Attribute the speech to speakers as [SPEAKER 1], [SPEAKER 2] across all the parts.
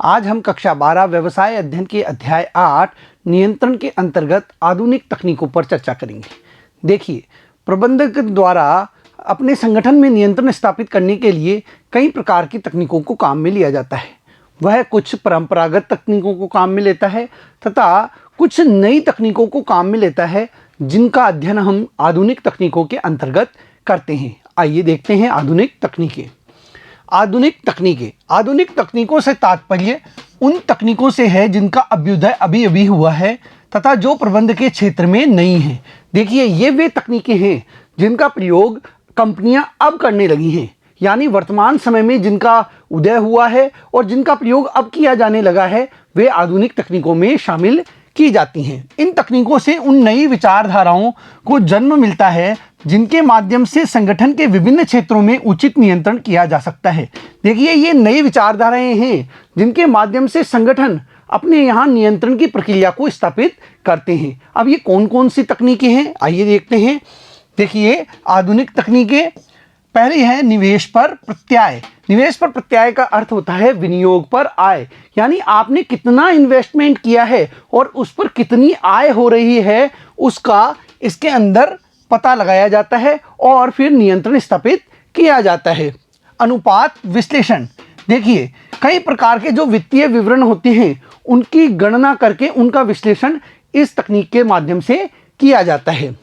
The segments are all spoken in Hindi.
[SPEAKER 1] आज हम कक्षा 12 व्यवसाय अध्ययन के अध्याय 8 नियंत्रण के अंतर्गत आधुनिक तकनीकों पर चर्चा करेंगे। देखिए, प्रबंधक द्वारा अपने संगठन में नियंत्रण स्थापित करने के लिए कई प्रकार की तकनीकों को काम में लिया जाता है। वह कुछ परंपरागत तकनीकों को काम में लेता है तथा कुछ नई तकनीकों को काम में लेता है, जिनका अध्ययन हम आधुनिक तकनीकों के अंतर्गत करते हैं। आइए देखते हैं आधुनिक तकनीकें। आधुनिक तकनीकों से तात्पर्य उन तकनीकों से है जिनका अभ्युदय अभी अभी हुआ है तथा जो प्रबंध के क्षेत्र में नई हैं। देखिए, ये वे तकनीकें हैं जिनका प्रयोग कंपनियां अब करने लगी हैं, यानी वर्तमान समय में जिनका उदय हुआ है और जिनका प्रयोग अब किया जाने लगा है, वे आधुनिक तकनीकों में शामिल की जाती हैं। इन तकनीकों से उन नई विचारधाराओं को जन्म मिलता है जिनके माध्यम से संगठन के विभिन्न क्षेत्रों में उचित नियंत्रण किया जा सकता है। देखिए, ये नई विचारधाराएं हैं जिनके माध्यम से संगठन अपने यहाँ नियंत्रण की प्रक्रिया को स्थापित करते हैं। अब ये कौन कौन सी तकनीकें हैं, आइए देखते हैं। देखिए, आधुनिक तकनीकें, पहली है निवेश पर प्रत्यय। निवेश पर प्रत्यय का अर्थ होता है विनियोग पर आय, यानी आपने कितना इन्वेस्टमेंट किया है और उस पर कितनी आय हो रही है, उसका इसके अंदर पता लगाया जाता है और फिर नियंत्रण स्थापित किया जाता है। अनुपात विश्लेषण, देखिए, कई प्रकार के जो वित्तीय विवरण होते हैं उनकी गणना करके उनका विश्लेषण इस तकनीक के माध्यम से किया जाता है।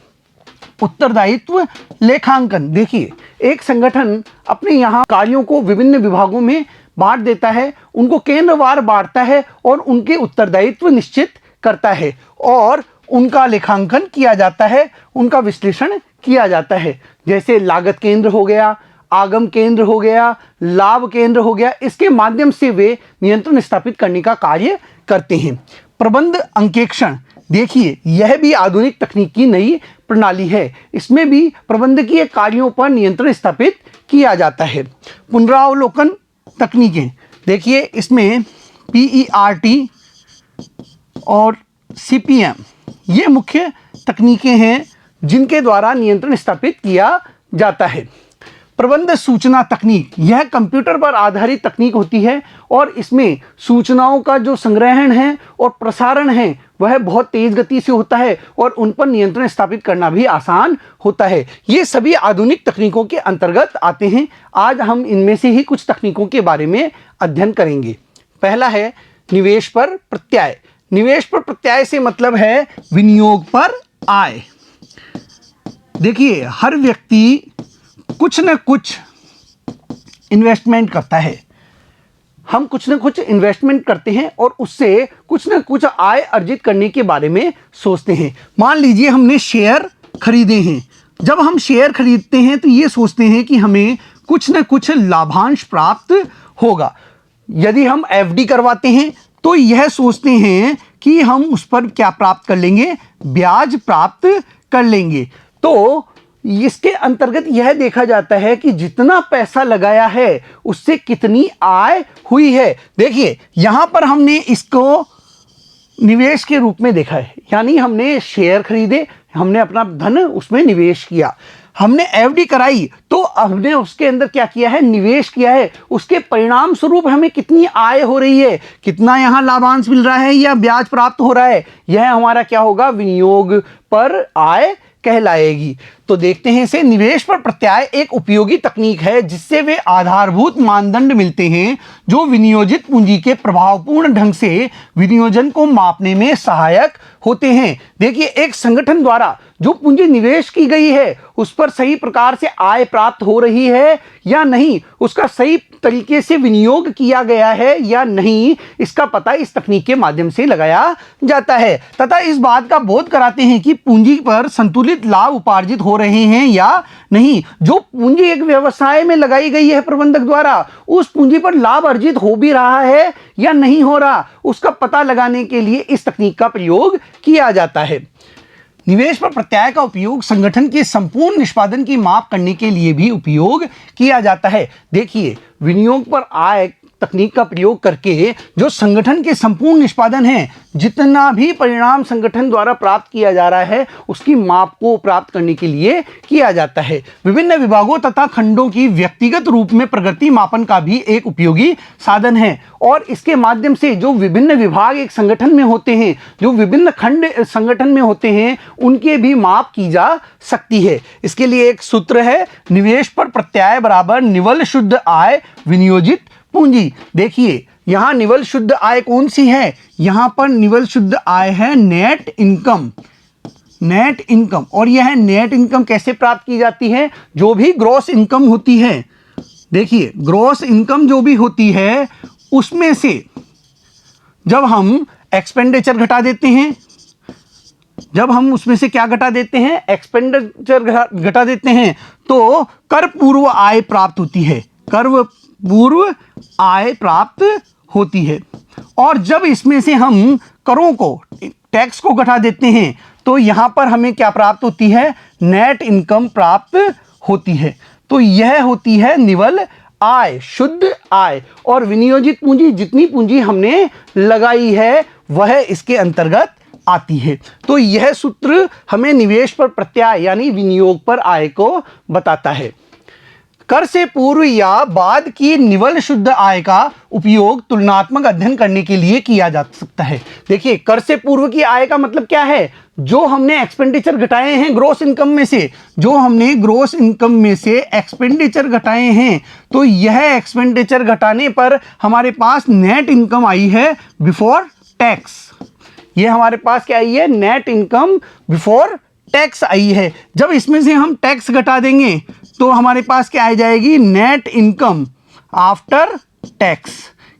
[SPEAKER 1] उत्तरदायित्व लेखांकन, देखिए, एक संगठन अपने यहाँ कार्यों को विभिन्न विभागों में बांट देता है, उनको केंद्रवार बांटता है और उनके उत्तरदायित्व निश्चित करता है और उनका लेखांकन किया जाता है, उनका विश्लेषण किया जाता है। जैसे लागत केंद्र हो गया, आगम केंद्र हो गया, लाभ केंद्र हो गया, इसके माध्यम से वे नियंत्रण स्थापित करने का कार्य करते हैं। प्रबंध अंकेक्षण, देखिए, यह भी आधुनिक तकनीक की नई प्रणाली है। इसमें भी प्रबंधकीय कार्यों पर नियंत्रण स्थापित किया जाता है। पुनरावलोकन तकनीकें, देखिए, इसमें PERT और CPM ये मुख्य तकनीकें हैं जिनके द्वारा नियंत्रण स्थापित किया जाता है। प्रबंध सूचना तकनीक, यह कंप्यूटर पर आधारित तकनीक होती है और इसमें सूचनाओं का जो संग्रहण है और प्रसारण है वह बहुत तेज गति से होता है और उन पर नियंत्रण स्थापित करना भी आसान होता है। ये सभी आधुनिक तकनीकों के अंतर्गत आते हैं। आज हम इनमें से ही कुछ तकनीकों के बारे में अध्ययन करेंगे। पहला है निवेश पर प्रत्यय। निवेश पर प्रत्यय से मतलब है विनियोग पर आय। देखिए, हर व्यक्ति कुछ न कुछ इन्वेस्टमेंट करता है। हम कुछ न कुछ इन्वेस्टमेंट करते हैं और उससे कुछ न कुछ आय अर्जित करने के बारे में सोचते हैं। मान लीजिए हमने शेयर खरीदे हैं। जब हम शेयर खरीदते हैं तो ये सोचते हैं कि हमें कुछ न कुछ लाभांश प्राप्त होगा। यदि हम FD करवाते हैं तो यह सोचते हैं कि हम उस पर क्या प्राप्त कर लेंगे, ब्याज प्राप्त कर लेंगे। तो इसके अंतर्गत यह देखा जाता है कि जितना पैसा लगाया है उससे कितनी आय हुई है। देखिए, यहां पर हमने इसको निवेश के रूप में देखा है, यानी हमने शेयर खरीदे, हमने अपना धन उसमें निवेश किया। हमने FD कराई तो हमने उसके अंदर क्या किया है, निवेश किया है। उसके परिणाम स्वरूप हमें कितनी आय हो रही है, कितना यहाँ लाभांश मिल रहा है या ब्याज प्राप्त हो रहा है, यह हमारा क्या होगा, विनियोग पर आय कहलाएगी। तो देखते हैं इसे, निवेश पर प्रत्यय एक उपयोगी तकनीक है जिससे वे आधारभूत मानदंड मिलते हैं जो विनियोजित पूंजी के प्रभावपूर्ण ढंग से विनियोजन को मापने में सहायक होते हैं। देखिए, एक संगठन द्वारा जो पूंजी निवेश की गई है उस पर सही प्रकार से आय प्राप्त हो रही है या नहीं, उसका सही तरीके से विनियोग किया गया है या नहीं, इसका पता इस तकनीक के माध्यम से लगाया जाता है तथा इस बात का बोध कराते हैं कि पूंजी पर संतुलित लाभ उपार्जित हो रहे हैं या नहीं। जो पूंजी एक व्यवसाय में लगाई गई है प्रबंधक द्वारा, उस पूंजी पर लाभ अर्जित हो भी रहा है या नहीं हो रहा, उसका पता लगाने के लिए इस तकनीक का प्रयोग किया जाता है। निवेश पर प्रत्यय का उपयोग संगठन के संपूर्ण निष्पादन की माप करने के लिए भी उपयोग किया जाता है। देखिए, विनियोग पर आय तकनीक का प्रयोग करके जो संगठन के संपूर्ण निष्पादन है, जितना भी परिणाम संगठन द्वारा प्राप्त किया जा रहा है उसकी माप को प्राप्त करने के लिए किया जाता है। विभिन्न विभागों तथा खंडों की व्यक्तिगत रूप में प्रगति मापन का भी एक उपयोगी साधन है और इसके माध्यम से जो विभिन्न विभाग एक संगठन में होते हैं, जो विभिन्न खंड संगठन में होते हैं, उनके भी माप की जा सकती है। इसके लिए एक सूत्र है, निवेश पर प्रत्याय बराबर निवल शुद्ध आय विनियोजित पूंजी। देखिए यहां निवल शुद्ध आय कौन सी है, यहां पर निवल शुद्ध आय है नेट इनकम। नेट इनकम, और यह नेट इनकम कैसे प्राप्त की जाती है, जो भी ग्रॉस इनकम होती है, देखिए ग्रॉस इनकम जो भी होती है उसमें से जब हम एक्सपेंडिचर घटा देते हैं, जब हम उसमें से क्या घटा देते हैं, एक्सपेंडिचर घटा देते हैं, तो कर पूर्व आय प्राप्त होती है, कर पूर्व आय प्राप्त होती है। और जब इसमें से हम करों को, टैक्स को घटा देते हैं, तो यहां पर हमें क्या प्राप्त होती है, नेट इनकम प्राप्त होती है। तो यह होती है निवल आय, शुद्ध आय। और विनियोजित पूंजी, जितनी पूंजी हमने लगाई है वह इसके अंतर्गत आती है। तो यह सूत्र हमें निवेश पर प्रत्याय यानी विनियोग पर आय को बताता है। कर से पूर्व या बाद की निवल शुद्ध आय का उपयोग तुलनात्मक अध्ययन करने के लिए किया जा सकता है। देखिए कर से पूर्व की आय का मतलब क्या है, जो हमने एक्सपेंडिचर घटाए हैं ग्रॉस इनकम में से, जो हमने ग्रॉस इनकम में से एक्सपेंडिचर घटाए हैं, तो यह एक्सपेंडिचर घटाने पर हमारे पास नेट इनकम आई है बिफोर टैक्स। ये हमारे पास क्या आई है, net income before tax I है। जब इसमें से हम टैक्स घटा देंगे तो हमारे पास क्या आ जाएगी, नेट इनकम आफ्टर टैक्स।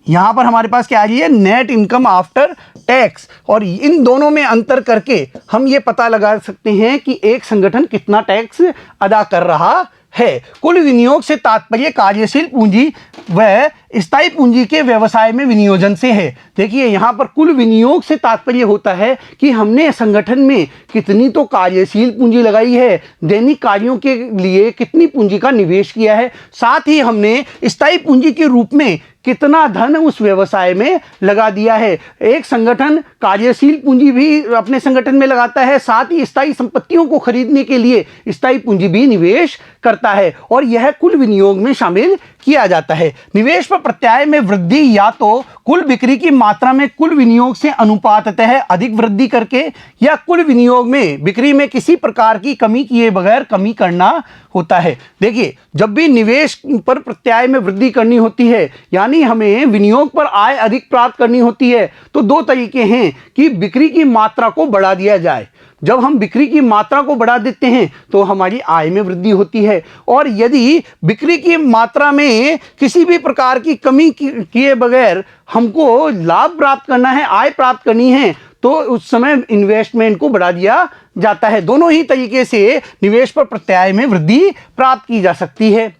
[SPEAKER 1] यहां पर हमारे पास क्या आ रही है, नेट इनकम आफ्टर टैक्स। और इन दोनों में अंतर करके हम ये पता लगा सकते हैं कि एक संगठन कितना टैक्स अदा कर रहा है। कुल विनियोग से तात्पर्य कार्यशील पूंजी व स्थायी पूंजी के व्यवसाय में विनियोजन से है। देखिए यहां पर कुल विनियोग से तात्पर्य होता है कि हमने संगठन में कितनी तो कार्यशील पूंजी लगाई है, दैनिक कार्यों के लिए कितनी पूंजी का निवेश किया है, साथ ही हमने स्थायी पूंजी के रूप में कितना धन उस व्यवसाय में लगा दिया है। एक संगठन कार्यशील पूंजी भी अपने संगठन में लगाता है, साथ ही स्थायी संपत्तियों को खरीदने के लिए स्थायी पूंजी भी निवेश करता है और यह कुल विनियोग में शामिल किया जाता है। निवेश पर प्रत्याय में वृद्धि या तो कुल बिक्री की मात्रा में कुल विनियोग से अनुपाततः अधिक वृद्धि करके या कुल विनियोग में बिक्री में किसी प्रकार की कमी किए बगैर कमी करना होता है। देखिए जब भी निवेश पर प्रत्याय में वृद्धि करनी होती है यानी हमें विनियोग पर आय अधिक प्राप्त करनी होती है, तो दो तरीके हैं कि बिक्री की मात्रा को बढ़ा दिया जाए। जब हम बिक्री की मात्रा को बढ़ा देते हैं तो हमारी आय में वृद्धि होती है, और यदि बिक्री की मात्रा में किसी भी प्रकार की कमी किए बगैर हमको लाभ प्राप्त करना है, आय प्राप्त करनी है, तो उस समय इन्वेस्टमेंट को बढ़ा दिया जाता है। दोनों ही तरीके से निवेश पर प्रत्याय में वृद्धि प्राप्त की जा सकती है।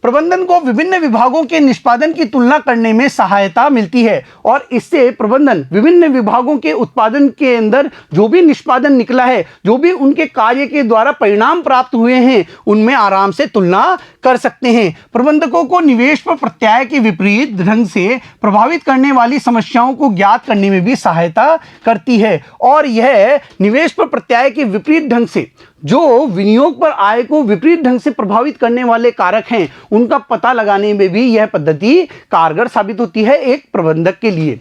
[SPEAKER 1] प्रबंधन को विभिन्न विभागों के निष्पादन की तुलना करने में सहायता मिलती है और इससे प्रबंधन विभिन्न विभागों के उत्पादन के अंदर जो भी निष्पादन निकला है, जो भी उनके कार्य के द्वारा परिणाम प्राप्त हुए हैं, उनमें आराम से तुलना कर सकते हैं। प्रबंधकों को निवेश पर प्रत्याय के विपरीत ढंग से प्रभावित करने वाली समस्याओं को ज्ञात करने में भी सहायता करती है और यह निवेश पर प्रत्याय के विपरीत ढंग से जो विनियोग पर आय को विपरीत ढंग से प्रभावित करने वाले कारक हैं, उनका पता लगाने में भी यह पद्धति कारगर साबित होती है एक प्रबंधक के लिए।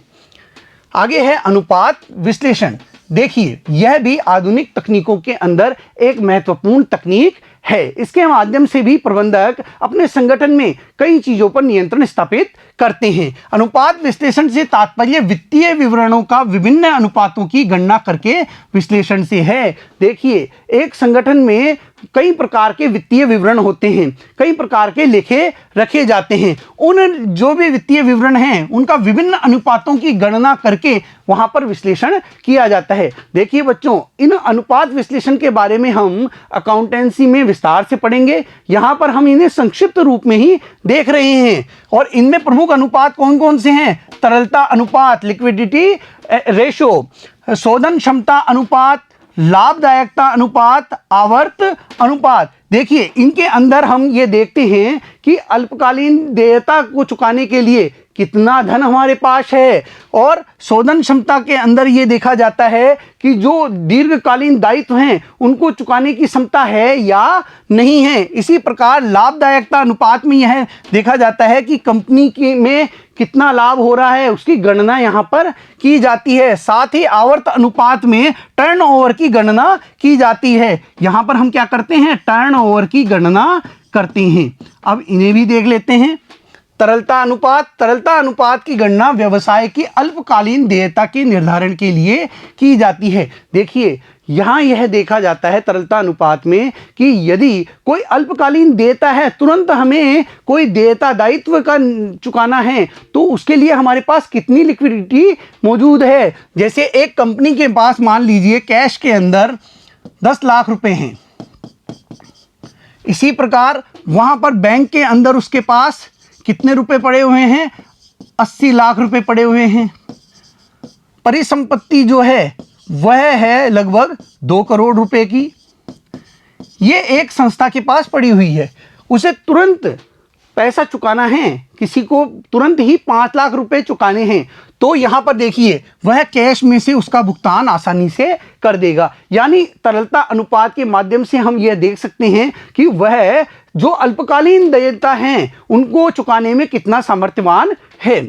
[SPEAKER 1] आगे है अनुपात विश्लेषण। देखिए यह भी आधुनिक तकनीकों के अंदर एक महत्वपूर्ण तकनीक है। इसके माध्यम से भी प्रबंधक अपने संगठन में कई चीजों पर नियंत्रण स्थापित करते हैं। अनुपात विश्लेषण से तात्पर्य वित्तीय विवरणों का विभिन्न अनुपातों की गणना करके विश्लेषण से है। देखिए एक संगठन में कई प्रकार के वित्तीय विवरण होते हैं, कई प्रकार के लेखे रखे जाते हैं। उन जो भी वित्तीय विवरण हैं उनका विभिन्न अनुपातों की गणना करके वहां पर विश्लेषण किया जाता है। देखिए बच्चों, इन अनुपात विश्लेषण के बारे में हम अकाउंटेंसी में विस्तार से पढ़ेंगे। यहां पर हम इन्हें संक्षिप्त रूप में ही देख रहे हैं और इनमें प्रमुख अनुपात कौन कौन से हैं? तरलता अनुपात, लिक्विडिटी रेशो, शोधन क्षमता अनुपात, लाभदायकता अनुपात, आवर्त अनुपात। देखिए इनके अंदर हम ये देखते हैं कि अल्पकालीन देयता को चुकाने के लिए कितना धन हमारे पास है। और शोधन क्षमता के अंदर ये देखा जाता है कि जो दीर्घकालीन दायित्व हैं उनको चुकाने की क्षमता है या नहीं है। इसी प्रकार लाभदायकता अनुपात में यह देखा जाता है कि कंपनी की में कितना लाभ हो रहा है, उसकी गणना यहाँ पर की जाती है। साथ ही आवर्त अनुपात में टर्नओवर की गणना की जाती है। यहाँ पर हम क्या करते हैं, टर्नओवर की गणना करते हैं। अब इन्हें भी देख लेते हैं। तरलता अनुपात की गणना व्यवसाय की अल्पकालीन देयता के निर्धारण के लिए की जाती है। देखिए यहाँ यह देखा जाता है तरलता अनुपात में कि यदि कोई अल्पकालीन देयता है, तुरंत हमें कोई देयता दायित्व का चुकाना है, तो उसके लिए हमारे पास कितनी लिक्विडिटी मौजूद है। जैसे एक कंपनी के पास मान लीजिए कैश के अंदर 10 लाख रुपए हैं, इसी प्रकार वहां पर बैंक के अंदर उसके पास कितने रुपए पड़े हुए हैं, 80 लाख रुपए पड़े हुए हैं। परिसंपत्ति जो है वह है लगभग 2 करोड़ रुपए की। ये एक संस्था के पास पड़ी हुई है, उसे तुरंत पैसा चुकाना है, किसी को तुरंत ही 5 लाख रुपए चुकाने हैं, तो यहां पर देखिए वह कैश में से उसका भुगतान आसानी से कर देगा। यानी तरलता अनुपात के माध्यम से हम यह देख सकते हैं कि वह जो अल्पकालीन देयता हैं उनको चुकाने में कितना सामर्थ्यवान है।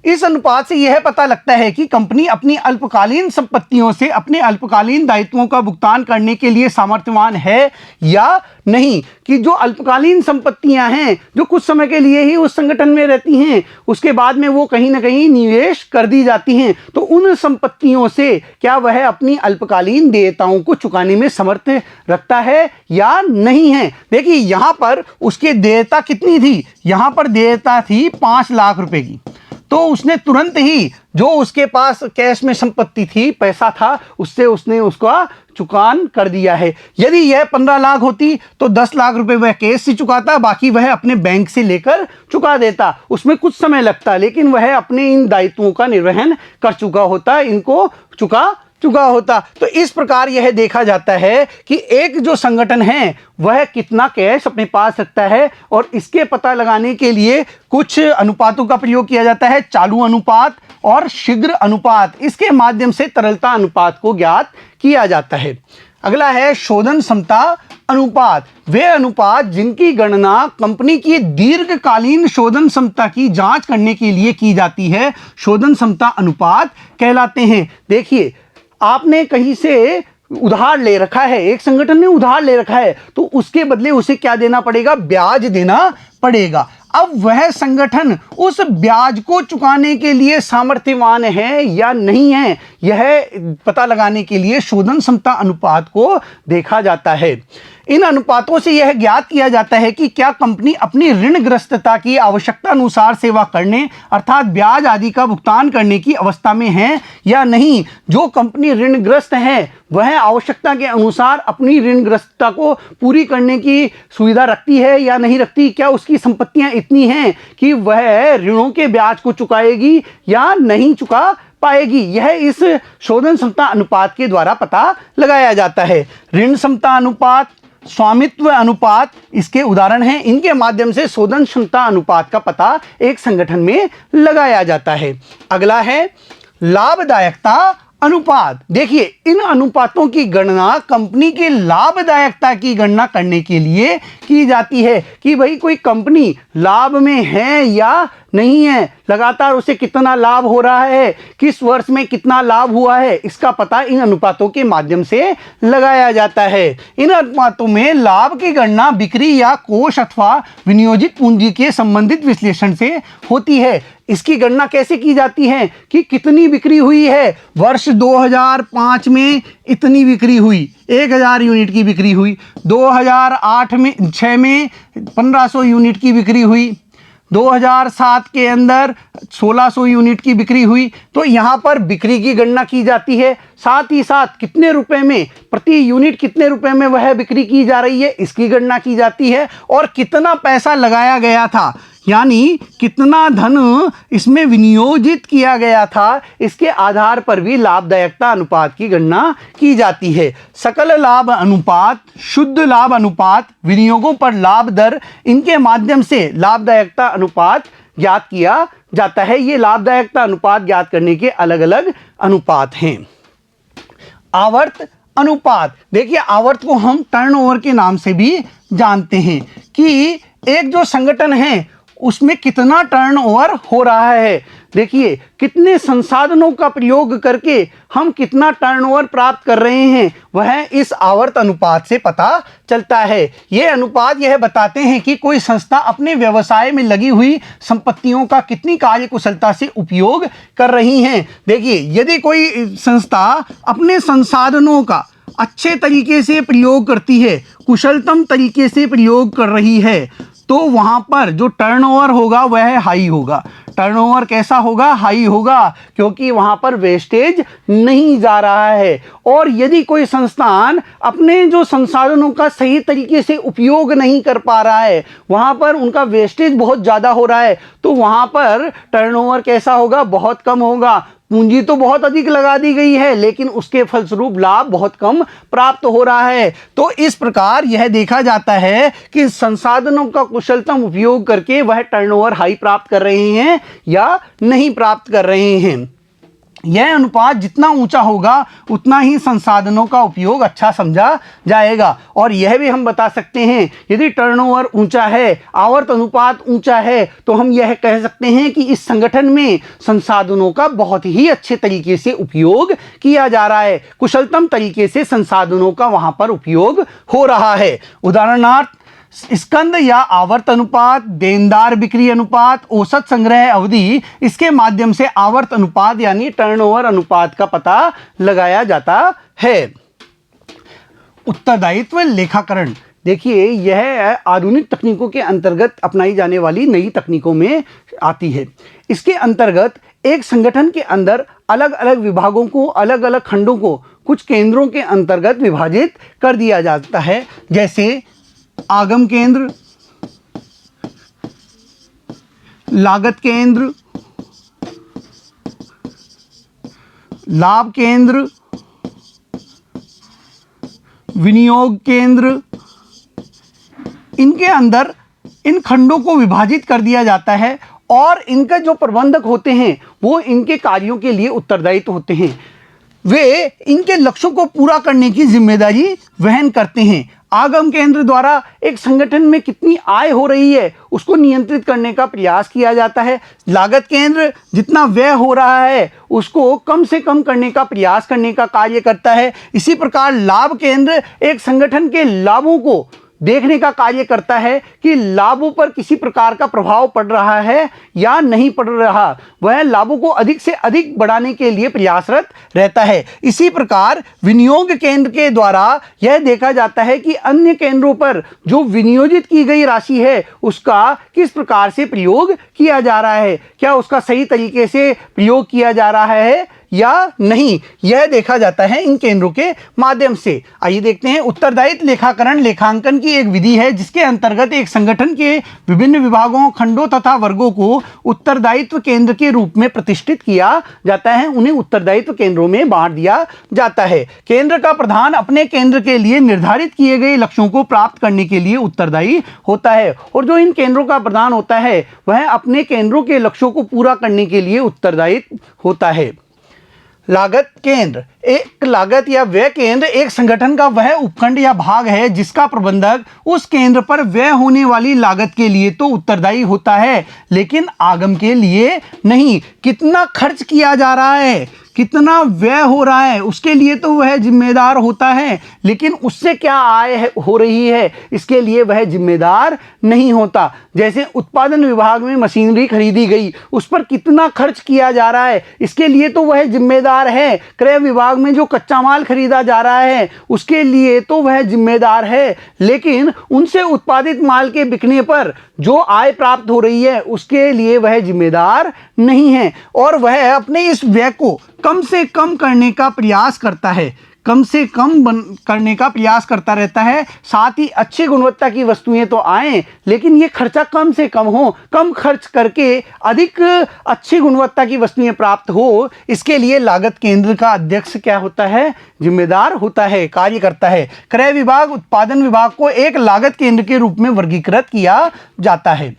[SPEAKER 1] इस अनुपात से यह पता लगता है कि कंपनी अपनी अल्पकालीन संपत्तियों से अपने अल्पकालीन दायित्वों का भुगतान करने के लिए सामर्थ्यवान है या नहीं। कि जो अल्पकालीन संपत्तियां हैं जो कुछ समय के लिए ही उस संगठन में रहती हैं, उसके बाद में वो कहीं ना कहीं निवेश कर दी जाती हैं, तो उन संपत्तियों से क्या वह अपनी अल्पकालीन देयताओं को चुकाने में समर्थ रखता है या नहीं है। देखिए यहाँ पर उसकी देयता कितनी थी, यहाँ पर देयता थी 5 लाख रुपए की, तो उसने तुरंत ही जो उसके पास कैश में संपत्ति थी, पैसा था, उससे उसने उसका चुकान कर दिया है। यदि यह 15 लाख होती तो 10 लाख रुपए वह कैश से चुकाता, बाकी वह अपने बैंक से लेकर चुका देता। उसमें कुछ समय लगता, लेकिन वह अपने इन दायित्वों का निर्वहन कर चुका होता, इनको चुका होता। तो इस प्रकार यह देखा जाता है कि एक जो संगठन है वह कितना कैश अपने पास रखता है, और इसके पता लगाने के लिए कुछ अनुपातों का प्रयोग किया जाता है, चालू अनुपात और शीघ्र अनुपात। इसके माध्यम से तरलता अनुपात को ज्ञात किया जाता है। अगला है शोधन क्षमता अनुपात। वे अनुपात जिनकी गणना कंपनी की दीर्घकालीन शोधन क्षमता की जांच करने के लिए की जाती है, शोधन क्षमता अनुपात कहलाते हैं। देखिए आपने कहीं से उधार ले रखा है, एक संगठन ने उधार ले रखा है, तो उसके बदले उसे क्या देना पड़ेगा, ब्याज देना पड़ेगा। अब वह संगठन उस ब्याज को चुकाने के लिए सामर्थ्यवान है या नहीं है, यह पता लगाने के लिए शोधन क्षमता अनुपात को देखा जाता है। इन अनुपातों से यह ज्ञात किया जाता है कि क्या कंपनी अपनी ऋणग्रस्तता की आवश्यकता अनुसार सेवा करने अर्थात ब्याज आदि का भुगतान करने की अवस्था में है या नहीं। जो कंपनी ऋणग्रस्त है वह आवश्यकता के अनुसार अपनी ऋणग्रस्तता को पूरी करने की सुविधा रखती है या नहीं रखती। क्या उसकी संपत्तियां इतनी हैं कि वह ऋणों के ब्याज को चुकाएगी या नहीं चुका पाएगी, यह इस शोधन क्षमता अनुपात के द्वारा पता लगाया जाता है। ऋण क्षमता अनुपात, स्वामित्व अनुपात इसके उदाहरण हैं। इनके माध्यम से शोधन क्षमता अनुपात का पता एक संगठन में लगाया जाता है। अगला है लाभदायकता अनुपात। देखिए इन अनुपातों की गणना कंपनी की लाभदायकता की गणना करने के लिए की जाती है कि भाई कोई कंपनी लाभ में है या नहीं है, लगातार उसे कितना लाभ हो रहा है, किस वर्ष में कितना लाभ हुआ है, इसका पता इन अनुपातों के माध्यम से लगाया जाता है। इन अनुपातों में लाभ की गणना बिक्री या कोष अथवा विनियोजित पूंजी के संबंधित विश्लेषण से होती है। इसकी गणना कैसे की जाती है कि कितनी बिक्री हुई है, वर्ष 2005 में इतनी बिक्री हुई, 1000 यूनिट की बिक्री हुई, 2006 में 1500 यूनिट की बिक्री हुई, 2007 के अंदर 1600 यूनिट की बिक्री हुई। तो यहाँ पर बिक्री की गणना की जाती है, साथ ही साथ कितने रुपए में प्रति यूनिट, कितने रुपए में वह बिक्री की जा रही है, इसकी गणना की जाती है, और कितना पैसा लगाया गया था, यानी कितना धन इसमें विनियोजित किया गया था, इसके आधार पर भी लाभदायकता अनुपात की गणना की जाती है। सकल लाभ अनुपात, शुद्ध लाभ अनुपात, विनियोगों पर लाभ दर, इनके माध्यम से लाभदायकता अनुपात ज्ञात किया जाता है। ये लाभदायकता अनुपात ज्ञात करने के अलग अलग अनुपात हैं। आवर्त अनुपात, देखिए आवर्त को हम टर्नओवर के नाम से भी जानते हैं कि एक जो संगठन है उसमें कितना टर्नओवर हो रहा है। देखिए कितने संसाधनों का प्रयोग करके हम कितना टर्नओवर प्राप्त कर रहे हैं, वह इस आवर्त अनुपात से पता चलता है। ये अनुपात यह बताते हैं कि कोई संस्था अपने व्यवसाय में लगी हुई संपत्तियों का कितनी कार्यकुशलता से उपयोग कर रही है। देखिए यदि कोई संस्था अपने संसाधनों का अच्छे तरीके से प्रयोग करती है, कुशलतम तरीके से प्रयोग कर रही है, तो वहां पर जो टर्नओवर होगा वह हाई होगा। टर्नओवर कैसा होगा? हाई होगा, क्योंकि वहां पर वेस्टेज नहीं जा रहा है। और यदि कोई संस्थान अपने जो संसाधनों का सही तरीके से उपयोग नहीं कर पा रहा है, वहां पर उनका वेस्टेज बहुत ज़्यादा हो रहा है, तो वहां पर टर्नओवर कैसा होगा? बहुत कम होगा। पूंजी तो बहुत अधिक लगा दी गई है, लेकिन उसके फलस्वरूप लाभ बहुत कम प्राप्त हो रहा है। तो इस प्रकार यह देखा जाता है कि संसाधनों का कुशलतम उपयोग करके वह टर्नओवर हाई प्राप्त कर रहे हैं या नहीं प्राप्त कर रहे हैं। यह अनुपात जितना ऊंचा होगा उतना ही संसाधनों का उपयोग अच्छा समझा जाएगा। और यह भी हम बता सकते हैं, यदि टर्नओवर ऊंचा है, आवर्त अनुपात ऊंचा है, तो हम यह कह सकते हैं कि इस संगठन में संसाधनों का बहुत ही अच्छे तरीके से उपयोग किया जा रहा है, कुशलतम तरीके से संसाधनों का वहां पर उपयोग हो रहा है। उदाहरणार्थ स्कंद या आवर्त अनुपात, देनदार बिक्री अनुपात, औसत संग्रह अवधि, इसके माध्यम से आवर्त अनुपात यानी टर्नओवर अनुपात का पता लगाया जाता है। उत्तरदायित्व लेखाकरण, देखिए यह आधुनिक तकनीकों के अंतर्गत अपनाई जाने वाली नई तकनीकों में आती है। इसके अंतर्गत एक संगठन के अंदर अलग अलग विभागों को, अलग अलग खंडों को कुछ केंद्रों के अंतर्गत विभाजित कर दिया जाता है, जैसे आगम केंद्र, लागत केंद्र, लाभ केंद्र, विनियोग केंद्र। इनके अंदर इन खंडों को विभाजित कर दिया जाता है और इनका जो प्रबंधक होते हैं वो इनके कार्यों के लिए उत्तरदायित्व होते हैं। वे इनके लक्ष्यों को पूरा करने की जिम्मेदारी वहन करते हैं। आगम केंद्र द्वारा एक संगठन में कितनी आय हो रही है उसको नियंत्रित करने का प्रयास किया जाता है। लागत केंद्र जितना व्यय हो रहा है उसको कम से कम करने का प्रयास करने का कार्य करता है। इसी प्रकार लाभ केंद्र एक संगठन के लाभों को देखने का कार्य करता है कि लाभों पर किसी प्रकार का प्रभाव पड़ रहा है या नहीं पड़ रहा, वह लाभों को अधिक से अधिक बढ़ाने के लिए प्रयासरत रहता है। इसी प्रकार विनियोग केंद्र के द्वारा यह देखा जाता है कि अन्य केंद्रों पर जो विनियोजित की गई राशि है उसका किस प्रकार से प्रयोग किया जा रहा है, क्या उसका सही तरीके से प्रयोग किया जा रहा है या नहीं, यह देखा जाता है इन केंद्रों के माध्यम से। आइए देखते हैं। उत्तरदायित्व लेखाकरण लेखांकन की एक विधि है जिसके अंतर्गत एक संगठन के विभिन्न विभागों, खंडों तथा वर्गों को उत्तरदायित्व केंद्र के रूप में प्रतिष्ठित किया जाता है। उन्हें उत्तरदायित्व केंद्रों में बांट दिया जाता है। केंद्र का प्रधान अपने केंद्र के लिए निर्धारित किए गए लक्ष्यों को प्राप्त करने के लिए उत्तरदायी होता है और जो इन केंद्रों का प्रधान होता है वह अपने केंद्रों के लक्ष्यों को पूरा करने के लिए उत्तरदायी होता है। लागत केंद्र, एक लागत या व्यय केंद्र एक संगठन का वह उपखंड या भाग है जिसका प्रबंधक उस केंद्र पर व्यय होने वाली लागत के लिए तो उत्तरदायी होता है लेकिन आगम के लिए नहीं। कितना खर्च किया जा रहा है, कितना व्यय हो रहा है, उसके लिए तो वह जिम्मेदार होता है, लेकिन उससे क्या आय हो रही है इसके लिए वह जिम्मेदार नहीं होता। जैसे उत्पादन विभाग में मशीनरी खरीदी गई, उस पर कितना खर्च किया जा रहा है इसके लिए तो वह जिम्मेदार है। क्रय विभाग में जो कच्चा माल खरीदा जा रहा है उसके लिए तो वह जिम्मेदार है, लेकिन उनसे उत्पादित माल के बिकने पर जो आय प्राप्त हो रही है उसके लिए वह जिम्मेदार नहीं है और वह अपने इस व्यय को कम से कम करने का प्रयास करता है, कम से कम करने का प्रयास करता रहता है। साथ ही अच्छी गुणवत्ता की वस्तुएं तो आएँ लेकिन ये खर्चा कम से कम हो, कम खर्च करके अधिक अच्छी गुणवत्ता की वस्तुएं प्राप्त हो, इसके लिए लागत केंद्र का अध्यक्ष क्या होता है? जिम्मेदार होता है, कार्य करता है। क्रय विभाग, उत्पादन विभाग को एक लागत केंद्र के रूप में वर्गीकृत किया जाता है।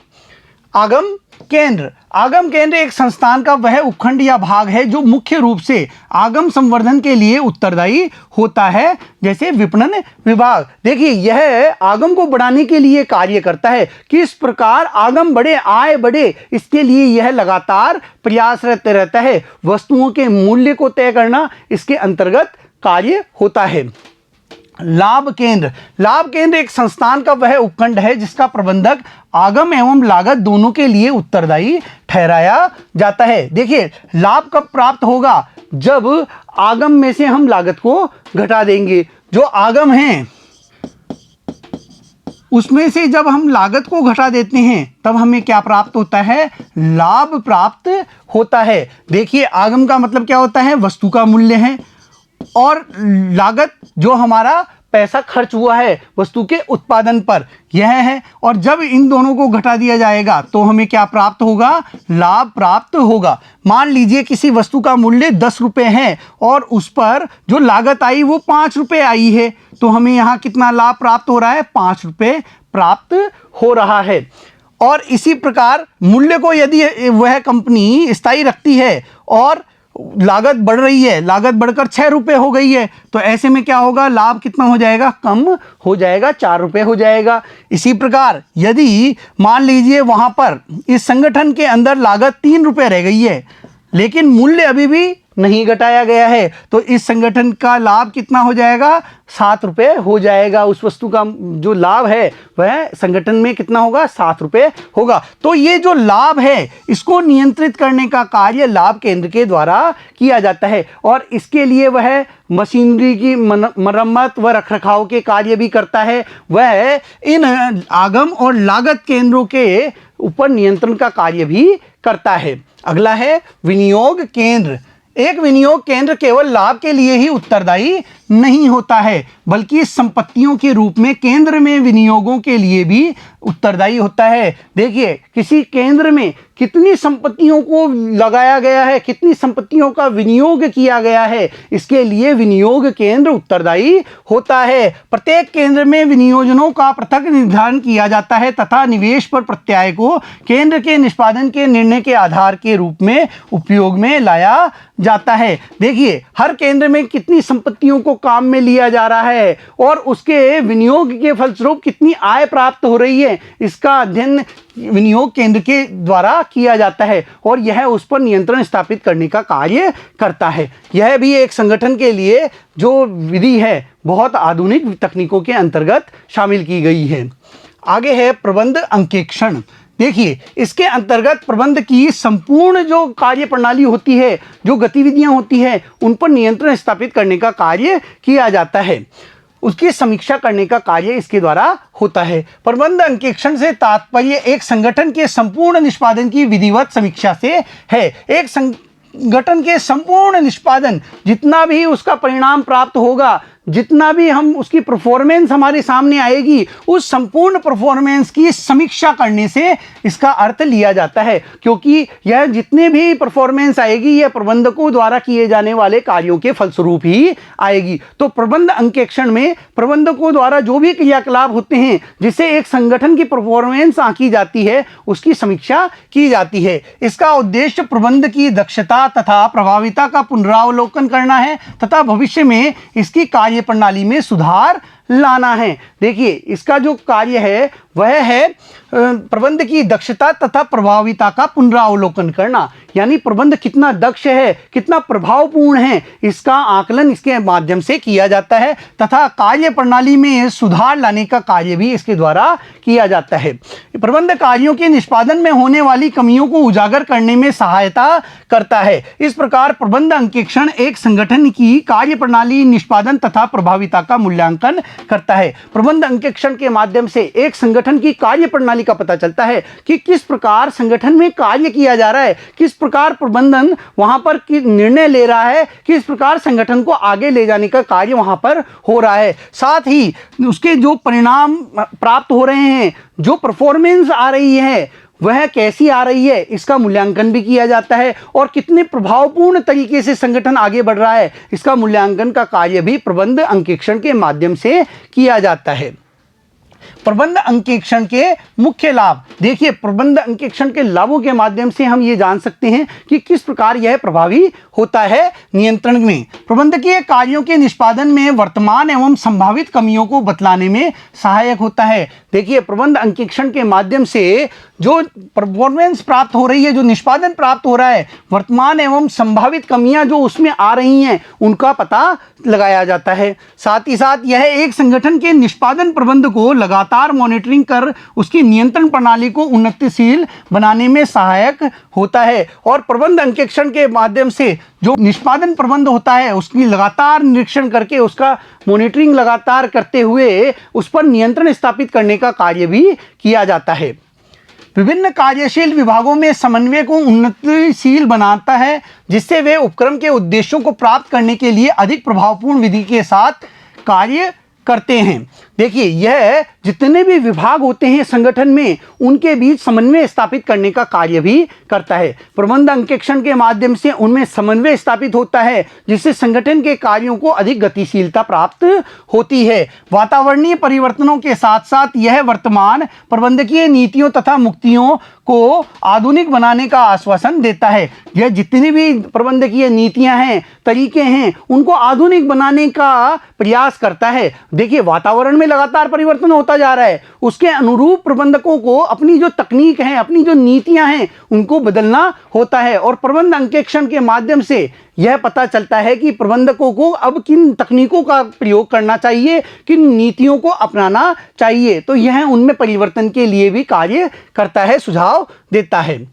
[SPEAKER 1] आगम केंद्र। आगम केंद्र एक संस्थान का वह उपखंड या भाग है जो मुख्य रूप से आगम संवर्धन के लिए उत्तरदायी होता है, जैसे विपणन विभाग। देखिए, यह आगम को बढ़ाने के लिए कार्य करता है। किस प्रकार आगम बढ़े, आय बढ़े, इसके लिए यह लगातार प्रयासरत रहता है। वस्तुओं के मूल्य को तय करना इसके अंतर्गत कार्य होता है। लाभ केंद्र। लाभ केंद्र एक संस्थान का वह उपखंड है जिसका प्रबंधक आगम एवं लागत दोनों के लिए उत्तरदायी ठहराया जाता है। देखिए, लाभ कब प्राप्त होगा? जब आगम में से हम लागत को घटा देंगे। जो आगम हैं उसमें से जब हम लागत को घटा देते हैं तब हमें क्या प्राप्त होता है? लाभ प्राप्त होता है। देखिए, आगम का मतलब क्या होता है? वस्तु का मूल्य है, और लागत जो हमारा पैसा खर्च हुआ है वस्तु के उत्पादन पर, यह है। और जब इन दोनों को घटा दिया जाएगा तो हमें क्या प्राप्त होगा? लाभ प्राप्त होगा। मान लीजिए किसी वस्तु का मूल्य 10 रुपये है और उस पर जो लागत आई वो 5 रुपये आई है, तो हमें यहाँ कितना लाभ प्राप्त हो रहा है? 5 रुपये प्राप्त हो रहा है। और इसी प्रकार मूल्य को यदि वह कंपनी स्थायी रखती है और लागत बढ़ रही है, लागत बढ़कर 6 रुपये हो गई है, तो ऐसे में क्या होगा? लाभ कितना हो जाएगा? कम हो जाएगा, 4 रुपये हो जाएगा। इसी प्रकार यदि मान लीजिए वहां पर इस संगठन के अंदर लागत 3 रुपये रह गई है लेकिन मूल्य अभी भी नहीं घटाया गया है, तो इस संगठन का लाभ कितना हो जाएगा? 7 रुपये हो जाएगा। उस वस्तु का जो लाभ है वह संगठन में कितना होगा? 7 रुपये होगा। तो ये जो लाभ है इसको नियंत्रित करने का कार्य लाभ केंद्र के द्वारा किया जाता है, और इसके लिए वह मशीनरी की मरम्मत व रखरखाव के कार्य भी करता है। वह इन आगम और लागत केंद्रों के ऊपर नियंत्रण का कार्य भी करता है। अगला है विनियोग केंद्र। एक विनियोग केंद्र केवल लाभ के लिए ही उत्तरदायी नहीं होता है, बल्कि संपत्तियों के रूप में केंद्र में विनियोगों के लिए भी उत्तरदायी होता है। देखिए, किसी केंद्र में कितनी संपत्तियों को लगाया गया है, कितनी संपत्तियों का विनियोग किया गया है, इसके लिए विनियोग केंद्र उत्तरदायी होता है। प्रत्येक केंद्र में विनियोजनों का पृथक निर्धारण किया जाता है तथा निवेश पर प्रत्यय को केंद्र के निष्पादन के निर्णय के आधार के रूप में उपयोग में लाया जाता है। देखिए, हर केंद्र में कितनी संपत्तियों को काम में लिया जा रहा है और उसके विनियोग के फलस्वरूप कितनी आय प्राप्त हो रही है, इसका अध्ययन विनियोग केंद्र के द्वारा किया जाता है और यह उस पर नियंत्रण स्थापित करने का कार्य करता है। यह भी एक संगठन के लिए जो विधि है बहुत आधुनिक तकनीकों के अंतर्गत शामिल की गई है। आगे है प्रबंध अंकेक्षण। देखिए, इसके अंतर्गत प्रबंध की संपूर्ण जो कार्य प्रणाली होती है, जो गतिविधियां होती हैं, उन पर नियंत्रण स्थापित करने का कार्य किया जाता है। उसकी समीक्षा करने का कार्य इसके द्वारा होता है। प्रबंध अंकेक्षण से तात्पर्य एक संगठन के संपूर्ण निष्पादन की विधिवत समीक्षा से है। एक संगठन के संपूर्ण निष्पादन, जितना भी उसका परिणाम प्राप्त होगा, जितना भी हम उसकी परफॉर्मेंस हमारे सामने आएगी, उस संपूर्ण परफॉर्मेंस की समीक्षा करने से इसका अर्थ लिया जाता है, क्योंकि यह जितने भी परफॉर्मेंस आएगी यह प्रबंधकों द्वारा किए जाने वाले कार्यों के फलस्वरूप ही आएगी। तो प्रबंध अंकेक्षण में प्रबंधकों द्वारा जो भी क्रियाकलाप होते हैं जिससे एक संगठन की परफॉर्मेंस आंकी जाती है, उसकी समीक्षा की जाती है। इसका उद्देश्य प्रबंध की दक्षता तथा प्रभाविता का पुनरावलोकन करना है तथा भविष्य में इसकी कार्य प्रणाली में सुधार लाना है। देखिए, इसका जो कार्य है वह है प्रबंध की दक्षता तथा प्रभाविता का पुनरावलोकन करना, यानी प्रबंध कितना दक्ष है, कितना प्रभावपूर्ण है, इसका आकलन इसके माध्यम से किया जाता है तथा कार्य प्रणाली में सुधार लाने का कार्य भी इसके द्वारा किया जाता है। प्रबंध कार्यों के निष्पादन में होने वाली कमियों को उजागर करने में सहायता करता है। इस प्रकार प्रबंध अंकेक्षण एक संगठन की कार्य प्रणाली, निष्पादन तथा प्रभाविता का मूल्यांकन करता है। प्रबंध अंकेक्षण के माध्यम से एक संगठन की कार्य प्रणाली का पता चलता है कि किस प्रकार संगठन में कार्य किया जा रहा है, किस प्रकार प्रबंधन वहां पर निर्णय ले रहा है, किस प्रकार संगठन को आगे ले जाने का कार्य वहां पर हो रहा है। साथ ही उसके जो परिणाम प्राप्त हो रहे हैं, जो परफॉर्मेंस आ रही है वह कैसी आ रही है, इसका मूल्यांकन भी किया जाता है और कितने प्रभावपूर्ण तरीके से संगठन आगे बढ़ रहा है, इसका मूल्यांकन का कार्य भी प्रबंध अंकेक्षण के माध्यम से किया जाता है। प्रबंध अंकेक्षण के मुख्य लाभ। देखिए, प्रबंध अंकेक्षण के लाभों के माध्यम से हम ये जान सकते हैं कि किस प्रकार यह प्रभावी होता है नियंत्रण में। प्रबंधकीय कार्यों के निष्पादन में वर्तमान एवं संभावित कमियों को बतलाने में सहायक होता है। देखिए, प्रबंध अंकेक्षण के माध्यम से जो परफॉर्मेंस प्राप्त हो रही है, जो निष्पादन प्राप्त हो रहा है, वर्तमान एवं संभावित कमियां जो उसमें आ रही हैं, उनका पता लगाया जाता है। साथ ही साथ यह एक संगठन के निष्पादन प्रबंध को लगातार मॉनिटरिंग कर उसकी नियंत्रण प्रणाली को उन्नतिशील बनाने में सहायक होता है। और प्रबंध अंकेक्षण के माध्यम से जो निष्पादन प्रबंध होता है, उसकी लगातार निरीक्षण करके उसका मॉनिटरिंग लगातार करते हुए उस पर नियंत्रण स्थापित करने का कार्य भी किया जाता है। विभिन्न कार्यशील विभागों में समन्वय को उन्नतिशील बनाता है, जिससे वे उपक्रम के उद्देश्यों को प्राप्त करने के लिए अधिक प्रभावपूर्ण विधि के साथ कार्य करते हैं। देखिए, यह जितने भी विभाग होते हैं संगठन में, उनके बीच समन्वय स्थापित करने का कार्य भी करता है। प्रबंध अंकेक्षण के माध्यम से उनमें समन्वय स्थापित होता है, जिससे संगठन के कार्यों को अधिक गतिशीलता प्राप्त होती है। वातावरणीय परिवर्तनों के साथ साथ यह वर्तमान प्रबंधकीय नीतियों तथा मुक्तियों को आधुनिक बनाने का आश्वासन देता है। यह जितनी भी प्रबंधकीय नीतियां हैं, तरीके हैं, उनको आधुनिक बनाने का प्रयास करता है। देखिए, वातावरण में लगातार परिवर्तन होता जा रहा है, उसके अनुरूप प्रबंधकों को अपनी जो तकनीक है, अपनी जो नीतियां हैं, उनको बदलना होता है। और प्रबंध अंकेक्षण के माध्यम से यह पता चलता है कि प्रबंधकों को अब किन तकनीकों का प्रयोग करना चाहिए, किन नीतियों को अपनाना चाहिए। तो यह उनमें परिवर्तन के लिए भी कार्य करता है, सुझाव देता है।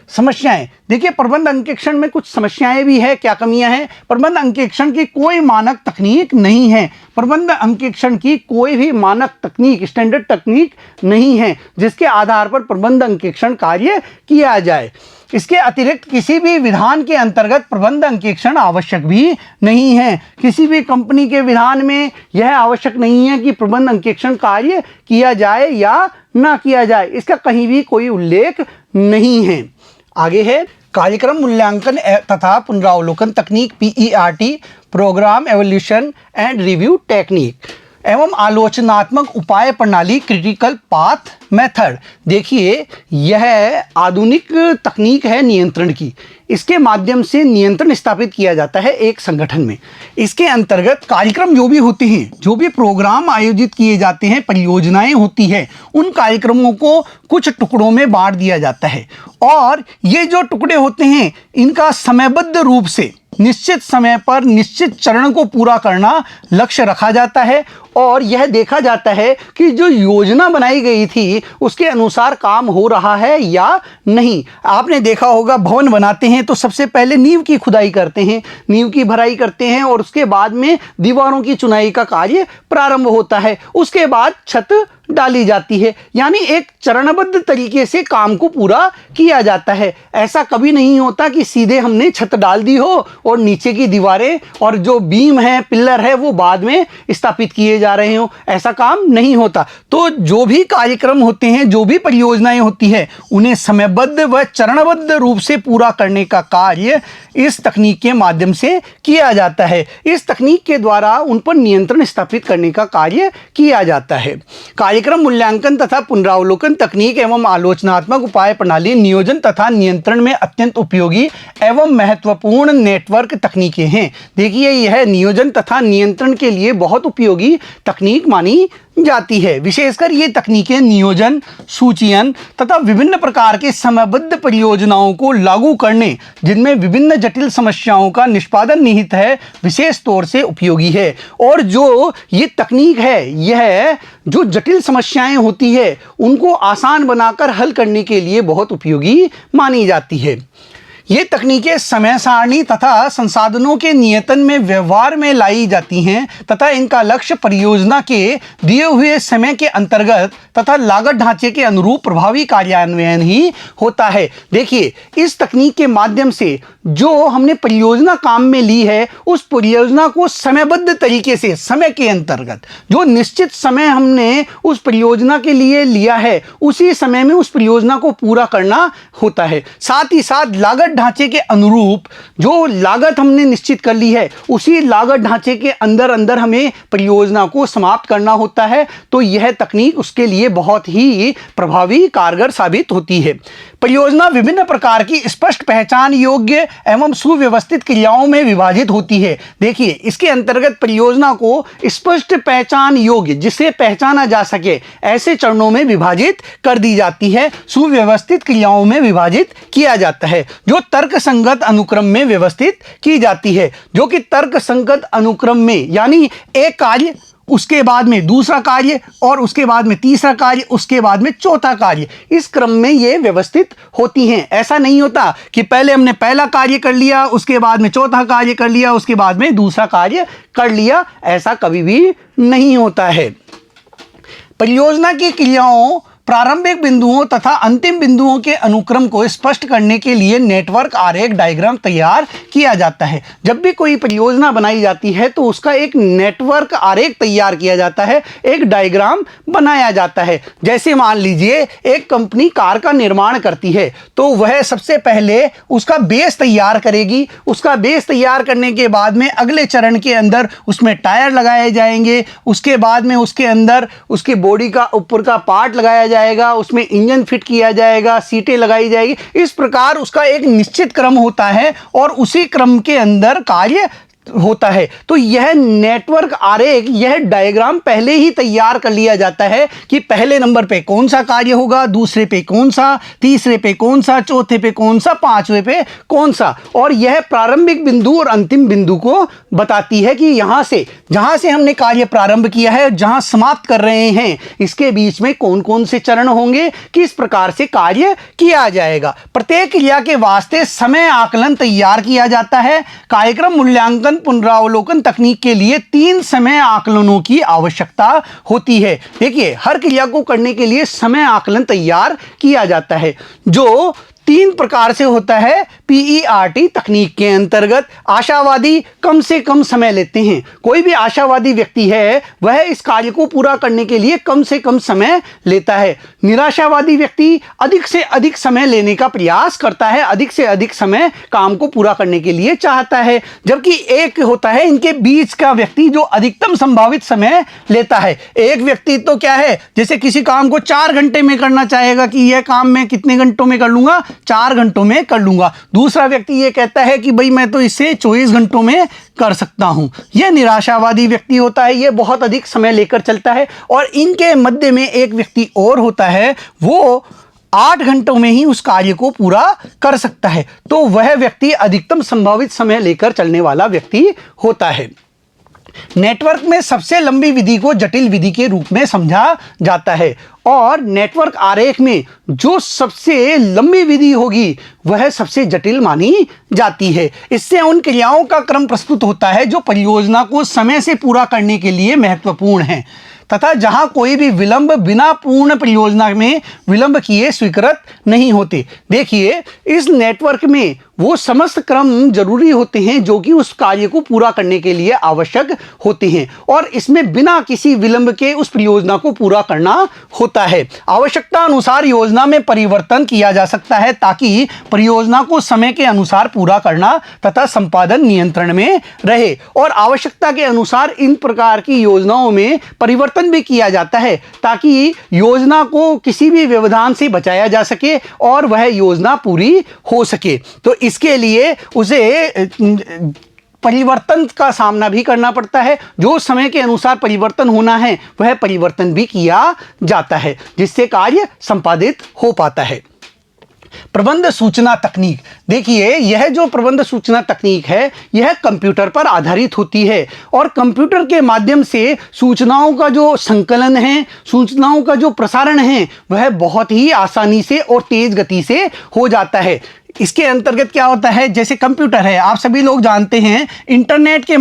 [SPEAKER 1] समस्याएं, देखिए, प्रबंध अंकेक्षण में कुछ समस्याएं भी है। क्या कमियां हैं? प्रबंध अंकेक्षण की कोई मानक तकनीक नहीं है। प्रबंध अंकेक्षण की कोई भी मानक तकनीक, स्टैंडर्ड तकनीक नहीं है जिसके आधार पर प्रबंध अंकेक्षण कार्य किया जाए। इसके अतिरिक्त किसी भी विधान के अंतर्गत प्रबंध अंकेक्षण आवश्यक भी नहीं है। किसी भी कंपनी के विधान में यह आवश्यक नहीं है कि प्रबंध अंकेक्षण कार्य किया जाए या ना किया जाए, इसका कहीं भी कोई उल्लेख नहीं है। आगे है कार्यक्रम मूल्यांकन तथा पुनरावलोकन तकनीक, PERT, program evolution and review technique एवं आलोचनात्मक उपाय प्रणाली, क्रिटिकल पाथ मेथड। देखिए, यह आधुनिक तकनीक है नियंत्रण की। इसके माध्यम से नियंत्रण स्थापित किया जाता है एक संगठन में। इसके अंतर्गत कार्यक्रम जो भी होते हैं, जो भी प्रोग्राम आयोजित किए जाते हैं, परियोजनाएं होती है, उन कार्यक्रमों को कुछ टुकड़ों में बांट दिया जाता है। और ये जो टुकड़े होते हैं, इनका समयबद्ध रूप से निश्चित समय पर निश्चित चरण को पूरा करना लक्ष्य रखा जाता है। और यह देखा जाता है कि जो योजना बनाई गई थी उसके अनुसार काम हो रहा है या नहीं। आपने देखा होगा, भवन बनाते हैं तो सबसे पहले नींव की खुदाई करते हैं, नींव की भराई करते हैं, और उसके बाद में दीवारों की चुनाई का कार्य प्रारंभ होता है। उसके बाद छत डाली जाती है, यानी एक चरणबद्ध तरीके से काम को पूरा किया जाता है। ऐसा कभी नहीं होता कि सीधे हमने छत डाल दी हो और नीचे की दीवारें और जो बीम है, पिलर है, वो बाद में स्थापित किए जा रहे हो। ऐसा काम नहीं होता। तो जो भी कार्यक्रम होते हैं, जो भी परियोजनाएं होती है, उन्हें समयबद्ध व चरणबद्ध रूप से पूरा करने का कार्य इस तकनीक के माध्यम से किया जाता है। इस तकनीक के द्वारा उन पर नियंत्रण स्थापित करने का कार्य किया जाता है। कार्यक्रम मूल्यांकन तथा पुनरावलोकन तकनीक एवं आलोचनात्मक उपाय प्रणाली नियोजन तथा नियंत्रण में अत्यंत उपयोगी एवं महत्वपूर्ण नेटवर्क तकनीकें हैं। देखिए, यह नियोजन तथा नियंत्रण के लिए बहुत उपयोगी तकनीक मानी जाती है। विशेषकर ये तकनीकें नियोजन, सूचीयन तथा विभिन्न प्रकार के समयबद्ध परियोजनाओं को लागू करने, जिनमें विभिन्न जटिल समस्याओं का निष्पादन निहित है, विशेष तौर से उपयोगी है। और जो ये तकनीक है, यह जो जटिल समस्याएं होती है उनको आसान बनाकर हल करने के लिए बहुत उपयोगी मानी जाती है। ये तकनीकें समय सारणी तथा संसाधनों के नियंत्रण में व्यवहार में लाई जाती हैं तथा इनका लक्ष्य परियोजना के दिए हुए समय के अंतर्गत तथा लागत ढांचे के अनुरूप प्रभावी कार्यान्वयन ही होता है। देखिए, इस तकनीक के माध्यम से जो हमने परियोजना काम में ली है, उस परियोजना को समयबद्ध तरीके से, समय के अंतर्गत जो निश्चित समय हमने उस परियोजना के लिए लिया है, उसी समय में उस परियोजना को पूरा करना होता है। साथ ही साथ लागत ढांचे के अनुरूप जो लागत हमने निश्चित कर ली है, उसी लागत ढांचे के अंदर अंदर हमें परियोजना को समाप्त करना होता है। तो यह तकनीक उसके लिए बहुत ही प्रभावी कारगर साबित होती है। परियोजना विभिन्न प्रकार की स्पष्ट पहचान योग्य एवं सुव्यवस्थित क्रियाओं में विभाजित होती है। देखिए, इसके अंतर्गत परियोजना को स्पष्ट पहचान योग्य, जिसे पहचाना जा सके, ऐसे चरणों में विभाजित कर दी जाती है, सुव्यवस्थित क्रियाओं में विभाजित किया जाता है, जो तर्क संगत अनुक्रम में व्यवस्थित की जाती है। जो कि तर्क संगत अनुक्रम में, यानी एक कार्य, उसके बाद में दूसरा कार्य, और उसके बाद में तीसरा कार्य, उसके बाद में चौथा कार्य, इस क्रम में ये व्यवस्थित होती हैं। ऐसा नहीं होता कि पहले हमने पहला कार्य कर लिया, उसके बाद में चौथा कार्य कर लिया, उसके बाद में दूसरा कार्य कर लिया, ऐसा कभी भी नहीं होता है। परियोजना की क्रियाओं, प्रारंभिक बिंदुओं तथा अंतिम बिंदुओं के अनुक्रम को स्पष्ट करने के लिए नेटवर्क आरेख डायग्राम तैयार किया जाता है। जब भी कोई परियोजना बनाई जाती है तो उसका एक नेटवर्क आरेख तैयार किया जाता है, एक डायग्राम बनाया जाता है। जैसे मान लीजिए एक कंपनी कार का निर्माण करती है, तो वह सबसे पहले उसका बेस तैयार करेगी। उसका बेस तैयार करने के बाद में अगले चरण के अंदर उसमें टायर लगाए जाएंगे, उसके बाद में उसके अंदर उसके बॉडी का ऊपर का पार्ट लगाया जाएगा, उसमें इंजन फिट किया जाएगा, सीटें लगाई जाएगी। इस प्रकार उसका एक निश्चित क्रम होता है और उसी क्रम के अंदर कार्य होता है। तो यह नेटवर्क आरेख, यह डायग्राम पहले ही तैयार कर लिया जाता है कि पहले नंबर पे कौन सा कार्य होगा, दूसरे पे कौन सा, तीसरे पे कौन सा, चौथे पे कौन सा, पांचवें पे कौन सा। और यह प्रारंभिक बिंदु और अंतिम बिंदु को बताती है कि यहां से, जहां से हमने कार्य प्रारंभ किया है, जहां समाप्त कर रहे हैं, इसके बीच में कौन कौन से चरण होंगे, किस प्रकार से कार्य किया जाएगा। प्रत्येक क्रिया के वास्ते समय आकलन तैयार किया जाता है। कार्यक्रम मूल्यांकन पुनरावलोकन तकनीक के लिए 3 समय आकलनों की आवश्यकता होती है। देखिए, हर क्रिया को करने के लिए समय आकलन तैयार किया जाता है, जो 3 प्रकार से होता है। PERT तकनीक के अंतर्गत आशावादी कम से कम समय लेते हैं। कोई भी आशावादी व्यक्ति है, वह इस कार्य को पूरा करने के लिए कम से कम समय लेता है। निराशावादी व्यक्ति अधिक से अधिक समय लेने का प्रयास करता है, अधिक से अधिक समय काम को पूरा करने के लिए चाहता है। जबकि एक होता है इनके बीच का व्यक्ति, जो अधिकतम संभावित समय लेता है। एक व्यक्ति तो क्या है, जैसे किसी काम को 4 घंटे में करना चाहेगा कि यह काम मैं कितने घंटों में कर लूंगा, 4 घंटों में कर लूंगा। दूसरा व्यक्ति ये कहता है कि भाई मैं तो इसे 24 घंटों में कर सकता हूं। यह निराशावादी व्यक्ति होता है, यह बहुत अधिक समय लेकर चलता है। और इनके मध्य में एक व्यक्ति और होता है, वो 8 घंटों में ही उस कार्य को पूरा कर सकता है। तो वह व्यक्ति अधिकतम संभावित समय लेकर चलने वाला व्यक्ति होता है। नेटवर्क में सबसे लंबी विधि को जटिल विधि के रूप में समझा जाता है, और नेटवर्क आरेख में जो सबसे लंबी विधि होगी वह सबसे जटिल मानी जाती है। इससे उन क्रियाओं का क्रम प्रस्तुत होता है जो परियोजना को समय से पूरा करने के लिए महत्वपूर्ण है, तथा जहां कोई भी विलंब बिना पूर्ण परियोजना में विलंब किए स्वीकृत नहीं होते। देखिए, इस नेटवर्क में वो समस्त क्रम जरूरी होते हैं जो कि उस कार्य को पूरा करने के लिए आवश्यक होते हैं, और इसमें बिना किसी विलंब के उस परियोजना को पूरा करना होता है। आवश्यकता अनुसार योजना में परिवर्तन किया जा सकता है ताकि परियोजना को समय के अनुसार पूरा करना तथा संपादन नियंत्रण में रहे। और आवश्यकता के अनुसार इन प्रकार की योजनाओं में परिवर्तन भी किया जाता है ताकि योजना को किसी भी व्यवधान से बचाया जा सके और वह योजना पूरी हो सके। तो इसके लिए उसे परिवर्तन का सामना भी करना पड़ता है। जो समय के अनुसार परिवर्तन होना है वह परिवर्तन भी किया जाता है, जिससे कार्य संपादित हो पाता है। प्रबंध सूचना तकनीक, देखिए यह जो प्रबंध सूचना तकनीक है यह कंप्यूटर पर आधारित होती है, और कंप्यूटर के माध्यम से सूचनाओं का जो संकलन है, सूचनाओं का जो प्रसारण है, वह बहुत ही आसानी से और तेज गति से हो जाता है। इसके अंतर्गत क्या होता है, जैसे कंप्यूटर है, आप सभी लोग जानते हैं, इंटरनेट के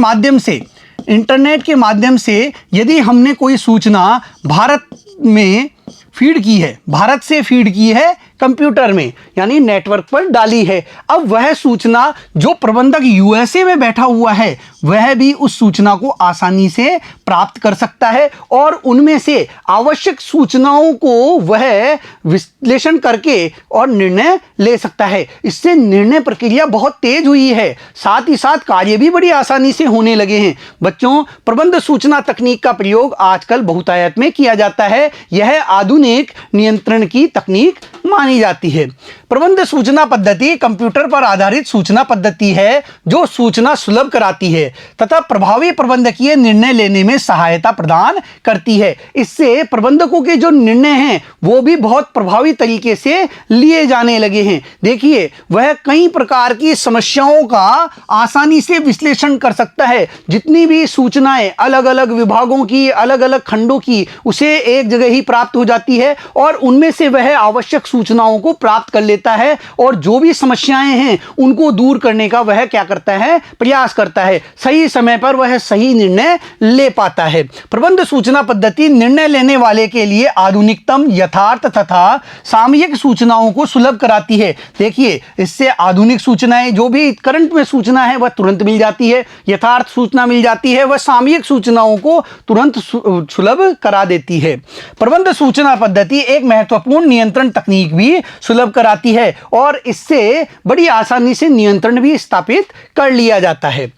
[SPEAKER 1] माध्यम से यदि हमने कोई सूचना भारत में फीड की है, भारत से फीड की है कंप्यूटर में यानी नेटवर्क पर डाली है। अब वह सूचना जो प्रबंधक यूएसए में बैठा हुआ है वह भी उस सूचना को आसानी से प्राप्त कर सकता है और उनमें से आवश्यक सूचनाओं को वह विश्लेषण करके और निर्णय ले सकता है। इससे निर्णय प्रक्रिया बहुत तेज हुई है, साथ ही साथ कार्य भी बड़ी आसानी से होने लगे हैं। बच्चों, प्रबंध सूचना तकनीक का प्रयोग आजकल बहुतायत में किया जाता है। यह आधुनिक नियंत्रण की तकनीक मानी जाती है। प्रबंध सूचना पद्धति कंप्यूटर पर आधारित सूचना पद्धति है जो सूचना सुलभ कराती है तथा प्रभावी प्रबंधकीय निर्णय लेने में सहायता प्रदान करती है। इससे प्रबंधकों के जो निर्णय हैं वो भी बहुत प्रभावी तरीके से लिए जाने लगे हैं। देखिए, वह कई प्रकार की समस्याओं का आसानी से विश्लेषण कर सकता है। जितनी भी सूचनाएं अलग अलग विभागों की, अलग अलग खंडों की, उसे एक जगह ही प्राप्त हो जाती है और उनमें से वह आवश्यक सूचनाओं को प्राप्त कर लेता है और जो भी समस्याएं हैं उनको दूर करने का वह क्या करता है, प्रयास करता है। सही समय पर वह सही निर्णय ले पाता है। प्रबंध सूचना पद्धति निर्णय लेने वाले के लिए आधुनिकतम, यथार्थ तथा सामयिक सूचनाओं को सुलभ कराती है। देखिए, इससे आधुनिक सूचनाएं, जो भी करंट में सूचना है वह तुरंत मिल जाती है, यथार्थ सूचना मिल जाती है, वह सामयिक सूचनाओं को तुरंत सुलभ करा देती है। प्रबंध सूचना पद्धति एक महत्वपूर्ण नियंत्रण तकनीक भी सुलभ कराती है और इससे बड़ी आसानी से नियंत्रण भी स्थापित कर लिया जाता है।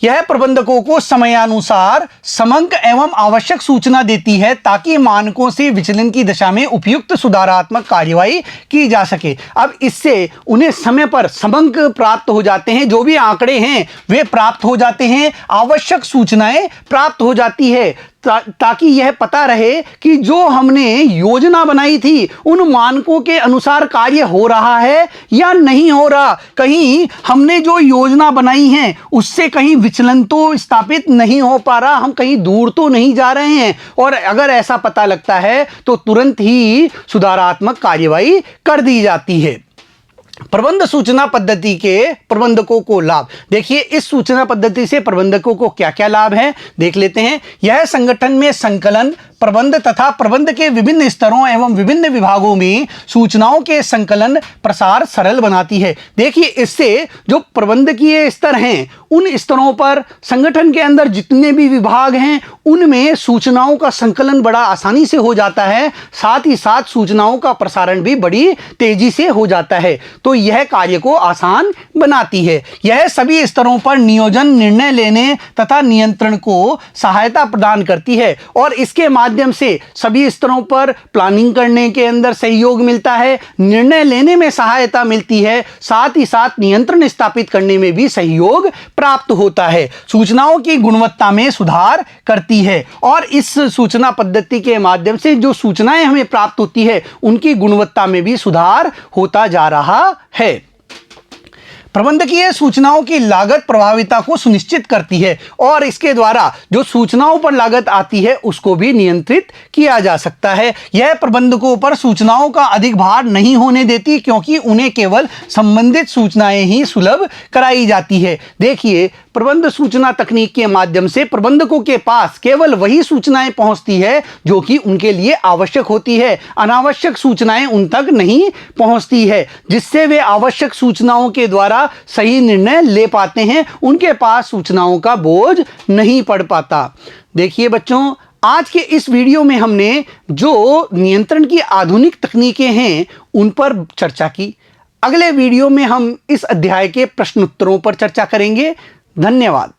[SPEAKER 1] यह प्रबंधकों को समयानुसार समंक एवं आवश्यक सूचना देती है ताकि मानकों से विचलन की दिशा में उपयुक्त सुधारात्मक कार्यवाही की जा सके। अब इससे उन्हें समय पर समंक प्राप्त हो जाते हैं, जो भी आंकड़े हैं वे प्राप्त हो जाते हैं, आवश्यक सूचनाएं प्राप्त हो जाती है ताकि यह पता रहे कि जो हमने योजना बनाई थी उन मानकों के अनुसार कार्य हो रहा है या नहीं हो रहा। कहीं हमने जो योजना बनाई है उससे कहीं विचलन तो स्थापित नहीं हो पा रहा, हम कहीं दूर तो नहीं जा रहे हैं। और अगर ऐसा पता लगता है तो तुरंत ही सुधारात्मक कार्यवाही कर दी जाती है। प्रबंध सूचना पद्धति के प्रबंधकों को लाभ। देखिए, इस सूचना पद्धति से प्रबंधकों को क्या क्या लाभ है देख लेते हैं। यह संगठन में संकलन, प्रबंध तथा प्रबंध के विभिन्न स्तरों एवं विभिन्न विभागों में सूचनाओं के संकलन प्रसार सरल बनाती है। देखिए, इससे जो प्रबंधकीय स्तर हैं उन स्तरों पर संगठन के अंदर जितने भी विभाग हैं उनमें सूचनाओं का संकलन बड़ा आसानी से हो जाता है, साथ ही साथ सूचनाओं का प्रसारण भी बड़ी तेजी से हो जाता है। तो यह कार्य को आसान बनाती है। यह सभी स्तरों पर नियोजन, निर्णय लेने तथा नियंत्रण को सहायता प्रदान करती है और इसके माध्यम से सभी स्तरों पर प्लानिंग करने के अंदर सहयोग मिलता है, निर्णय लेने में सहायता मिलती है, साथ ही साथ नियंत्रण स्थापित करने में भी सहयोग प्राप्त होता है। सूचनाओं की गुणवत्ता में सुधार करती है और इस सूचना पद्धति के माध्यम से जो सूचनाएं हमें प्राप्त होती है उनकी गुणवत्ता में भी सुधार होता जा रहा है। प्रबंधकीय सूचनाओं की लागत प्रभाविता को सुनिश्चित करती है और इसके द्वारा जो सूचनाओं पर लागत आती है उसको भी नियंत्रित किया जा सकता है। यह प्रबंधकों पर सूचनाओं का अधिक भार नहीं होने देती क्योंकि उन्हें केवल संबंधित सूचनाएं ही सुलभ कराई जाती है। देखिए, प्रबंध सूचना तकनीक के माध्यम से प्रबंधकों के पास केवल वही सूचनाएं पहुंचती है जो कि उनके लिए आवश्यक होती है, अनावश्यक सूचनाएं उन तक नहीं पहुंचती है, जिससे वे आवश्यक सूचनाओं के द्वारा सही निर्णय ले पाते हैं। उनके पास सूचनाओं का बोझ नहीं पड़ पाता। देखिए बच्चों, आज के इस वीडियो में हमने जो नियंत्रण की आधुनिक तकनीकें हैं उन पर चर्चा की। अगले वीडियो में हम इस अध्याय के प्रश्न उत्तरों पर चर्चा करेंगे। धन्यवाद।